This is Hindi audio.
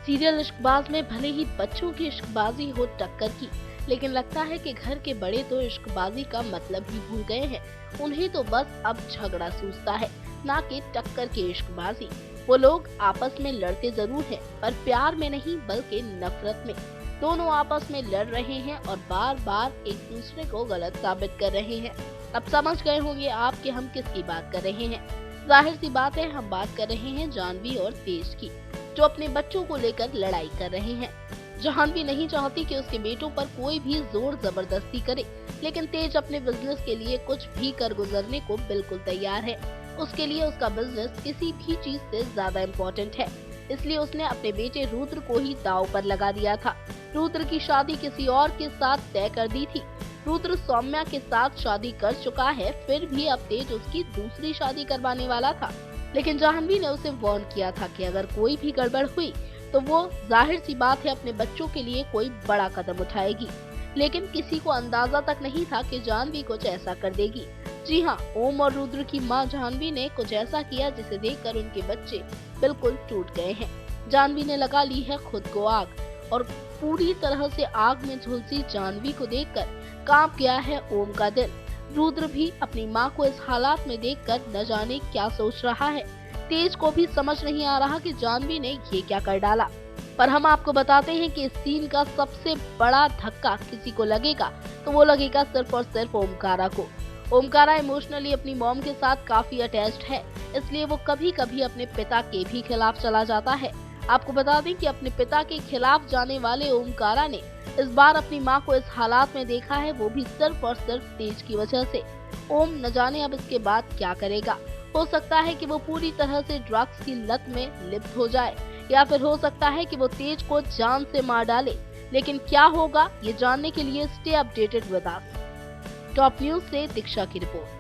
सीरियल इश्कबाज में भले ही बच्चों की इश्कबाजी हो टक्कर की, लेकिन लगता है कि घर के बड़े तो इश्कबाजी का मतलब ही भूल गए हैं। उन्हें तो बस अब झगड़ा सूझता है, ना कि टक्कर की इश्कबाजी। वो लोग आपस में लड़ते जरूर हैं, पर प्यार में नहीं बल्कि नफरत में। दोनों आपस में लड़ रहे हैं और बार बार एक दूसरे को गलत साबित कर रहे हैं। अब समझ गए होंगे आप कि हम किसकी बात कर रहे हैं। जाहिर सी बात है, हम बात कर रहे हैं जाह्नवी और तेज की, जो अपने बच्चों को लेकर लड़ाई कर रहे हैं। जाह्नवी नहीं चाहती कि उसके बेटों पर कोई भी जोर जबरदस्ती करे, लेकिन तेज अपने बिजनेस के लिए कुछ भी कर गुजरने को बिल्कुल तैयार है। उसके लिए उसका बिजनेस किसी भी चीज से ज्यादा इम्पोर्टेंट है, इसलिए उसने अपने बेटे रुद्र को ही दांव पर लगा दिया था। रुद्र की शादी किसी और के साथ तय कर दी थी। रुद्र सौम्या के साथ शादी कर चुका है, फिर भी अब तेज उसकी दूसरी शादी करवाने वाला था। लेकिन जाह्नवी ने उसे वार्न किया था कि अगर कोई भी गड़बड़ हुई तो वो जाहिर सी बात है अपने बच्चों के लिए कोई बड़ा कदम उठाएगी। लेकिन किसी को अंदाजा तक नहीं था कि जाह्नवी कुछ ऐसा कर देगी। जी हाँ, ओम और रुद्र की मां जाह्नवी ने कुछ ऐसा किया जिसे देखकर उनके बच्चे बिल्कुल टूट गए हैं। जाह्नवी ने लगा ली है खुद को आग, और पूरी तरह से आग में झुलसी जाह्नवी को देखकर कांप गया है ओम का दिल। रुद्र भी अपनी मां को इस हालात में देखकर न जाने क्या सोच रहा है। तेज को भी समझ नहीं आ रहा कि जाह्नवी ने ये क्या कर डाला। पर हम आपको बताते हैं कि इस सीन का सबसे बड़ा धक्का किसी को लगेगा तो वो लगेगा सिर्फ और सिर्फ ओमकारा को। ओमकारा इमोशनली अपनी मॉम के साथ काफी अटैच्ड है, इसलिए वो कभी कभी अपने पिता के भी खिलाफ चला जाता है। आपको बता दें कि अपने पिता के खिलाफ जाने वाले ओमकारा ने इस बार अपनी मां को इस हालात में देखा है, वो भी सिर्फ और सिर्फ तेज की वजह से। ओम न जाने अब इसके बाद क्या करेगा। हो सकता है कि वो पूरी तरह से ड्रग्स की लत में लिप्त हो जाए, या फिर हो सकता है कि वो तेज को जान से मार डाले। लेकिन क्या होगा, ये जानने के लिए stay updated with us. Top news से दीक्षा की रिपोर्ट।